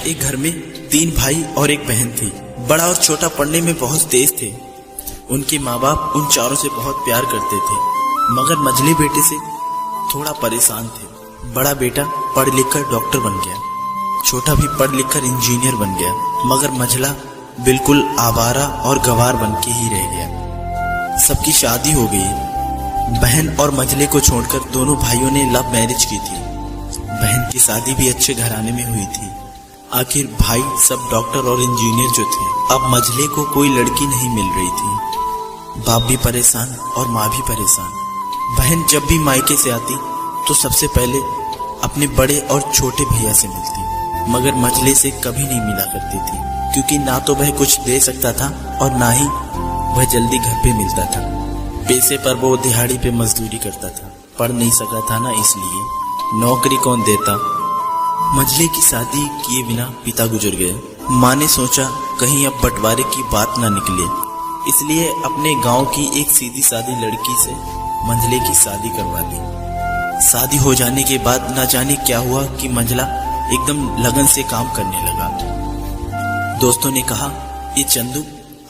एक घर में 3 भाई और एक बहन थी। बड़ा और छोटा पढ़ने में बहुत तेज थे। उनके माँ बाप उन चारों से बहुत प्यार करते थे, मगर मझले बेटे से थोड़ा परेशान थे। बड़ा बेटा पढ़ लिख कर डॉक्टर बन गया, छोटा भी पढ़ लिख कर इंजीनियर बन गया, मगर मझला बिल्कुल आवारा और गंवार बन के ही रह गया। सबकी शादी हो गई। बहन और मझले को छोड़कर दोनों भाइयों ने लव मैरिज की थी। बहन की शादी भी अच्छे घराने में हुई थी। आखिर भाई सब डॉक्टर और इंजीनियर जो थे, अब मझले को कोई लड़की नहीं मिल रही थी। बाप भी परेशान और माँ भी परेशान। बहन जब भी मायके से आती तो सबसे पहले अपने बड़े और छोटे भैया से मिलती, मगर मझले से कभी नहीं मिला करती थी, क्योंकि ना तो वह कुछ दे सकता था और ना ही वह जल्दी घर पे मिलता था। पैसे पर वो दिहाड़ी पे मजदूरी करता था, पढ़ नहीं सका था ना, इसलिए नौकरी कौन देता। मझले की शादी किए बिना पिता गुजर गए। माँ ने सोचा कहीं अब बंटवारे की बात ना निकले, इसलिए अपने गांव की एक सीधी सादी लड़की से मंझले की शादी करवा ली। शादी हो जाने के बाद न जाने क्या हुआ कि मंझला एकदम लगन से काम करने लगा। दोस्तों ने कहा, ये चंदू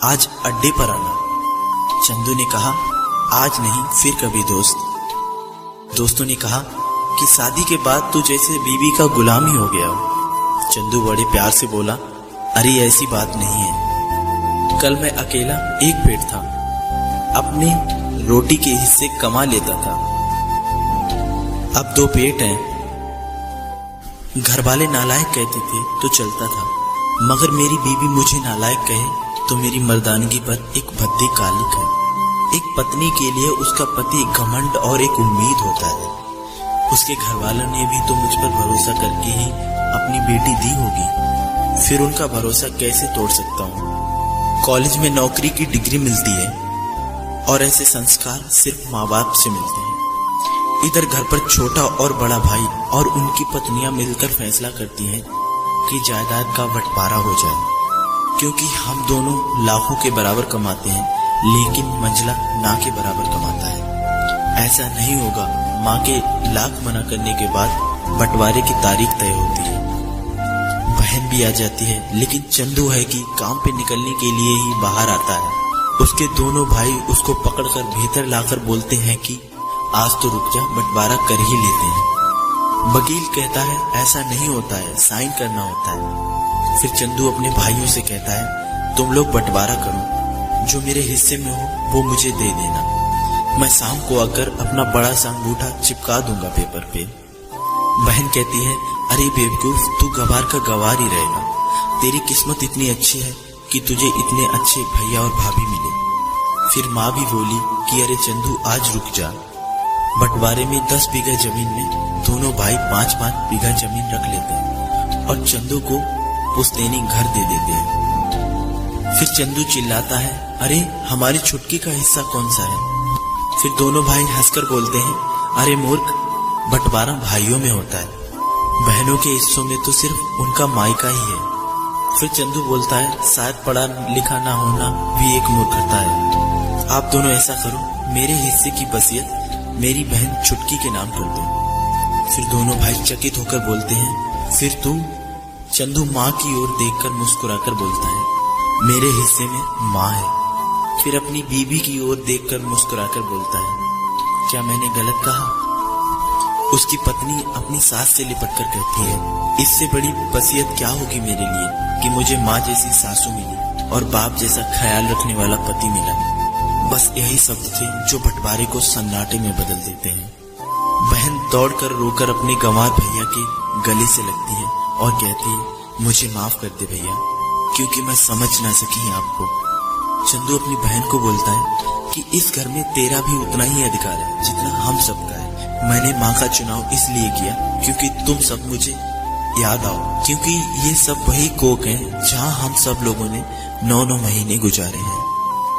आज अड्डे पर आना। चंदू ने कहा, आज नहीं फिर कभी दोस्त। दोस्तों ने कहा कि शादी के बाद तू जैसे बीवी का गुलाम ही हो गया हो। चंदू बड़े प्यार से बोला, अरे ऐसी बात नहीं है, कल मैं अकेला एक पेट था, अपने रोटी के हिस्से कमा लेता था, अब 2 पेट हैं। घर वाले नालायक कहते थे तो चलता था, मगर मेरी बीवी मुझे नालायक कहे तो मेरी मर्दानगी पर एक भद्दी कालिक है। एक पत्नी के लिए उसका पति घमंड और एक उम्मीद होता है। उसके घर वालों ने भी तो मुझ पर भरोसा करके ही अपनी बेटी दी होगी, फिर उनका भरोसा कैसे तोड़ सकता हूँ। कॉलेज में नौकरी की डिग्री मिलती है और ऐसे संस्कार सिर्फ माँ बाप से मिलते हैं। इधर घर पर छोटा और बड़ा भाई और उनकी पत्नियां मिलकर फैसला करती हैं कि जायदाद का बंटवारा हो जाए, क्योंकि हम दोनों लाखों के बराबर कमाते हैं, लेकिन मंझला ना के बराबर कमाता है। ऐसा नहीं होगा। माँ के लाख मना करने के बाद बंटवारे की तारीख तय होती है। बहन भी आ जाती है, लेकिन चंदू है कि काम पे निकलने के लिए ही बाहर आता है। उसके दोनों भाई उसको पकड़कर भीतर लाकर बोलते हैं कि आज तो रुक जा, बंटवारा कर ही लेते हैं। वकील कहता है ऐसा नहीं होता है, साइन करना होता है। फिर चंदू अपने भाइयों से कहता है, तुम लोग बंटवारा करो, जो मेरे हिस्से में हो वो मुझे दे देना, मैं शाम को आकर अपना बड़ा सा अंगूठा चिपका दूंगा पेपर पे। बहन कहती है, अरे बेवकूफ, तू गवार का गवार ही रहेगा, तेरी किस्मत इतनी अच्छी है कि तुझे इतने अच्छे भैया और भाभी मिले। फिर माँ भी बोली कि अरे चंदू आज रुक जा। बंटवारे में 10 बीघा जमीन में दोनों भाई 5-5 बीघा जमीन रख लेते हैं और चंदू को पुश्तैनी घर दे देते हैं। फिर चंदू चिल्लाता है, अरे हमारी छुटकी का हिस्सा कौन सा है। फिर दोनों भाई हंसकर बोलते हैं, अरे मूर्ख, बंटवारा भाइयों में होता है, बहनों के हिस्सों में तो सिर्फ उनका मायका ही है। फिर चंदू बोलता है, शायद पढ़ा लिखा ना होना भी एक मूर्खता है। आप दोनों ऐसा करो, मेरे हिस्से की वसीयत मेरी बहन छुटकी के नाम कर दो। फिर दोनों भाई चकित होकर बोलते हैं, फिर तू? चंदू माँ की ओर देखकर मुस्कुराकर बोलता है, मेरे हिस्से में माँ है। फिर अपनी बीवी की ओर देखकर मुस्कुराकर बोलता है, क्या मैंने गलत कहा? उसकी पत्नी अपनी सास से लिपटकर कहती है, इससे बड़ी वसीयत क्या होगी मेरे लिए कि मुझे माँ जैसी सासू मिली और बाप जैसा ख्याल रखने वाला पति मिला। बस यही शब्द थे जो बंटवारे को सन्नाटे में बदल देते हैं। बहन दौड़कर रोकर अपने गंवार भैया के गले से लगती है और कहती है, मुझे माफ कर दे भैया, क्योंकि मैं समझ ना सकी आपको। चंदू अपनी बहन को बोलता है कि इस घर में तेरा भी उतना ही अधिकार है जितना हम सबका है। मैंने माँ का चुनाव इसलिए किया क्योंकि तुम सब मुझे याद आओ, क्योंकि ये सब वही कोक हैं जहाँ हम सब लोगों ने 9-9 महीने गुजारे हैं।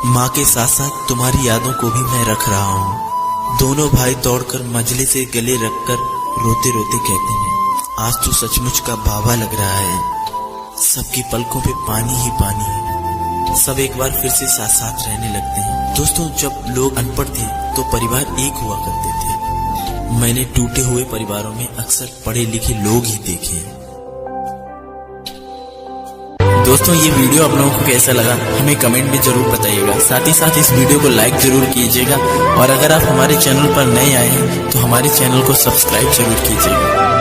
माँ के साथ साथ तुम्हारी यादों को भी मैं रख रहा हूँ। दोनों भाई दौड़कर मझले से गले रखकर रोते रोते कहते हैं, आज तो सचमुच का बाबा लग रहा है। सबकी पलकों पे पानी ही पानी है। सब एक बार फिर से साथ साथ रहने लगते हैं। दोस्तों, जब लोग अनपढ़ थे तो परिवार एक हुआ करते थे। मैंने टूटे हुए परिवारों में अक्सर पढ़े लिखे लोग ही देखे हैं। दोस्तों ये वीडियो आप लोगों को कैसा लगा हमें कमेंट में जरूर बताइएगा। साथ ही साथ इस वीडियो को लाइक जरूर कीजिएगा और अगर आप हमारे चैनल पर नए आए हैं तो हमारे चैनल को सब्सक्राइब जरूर कीजिएगा।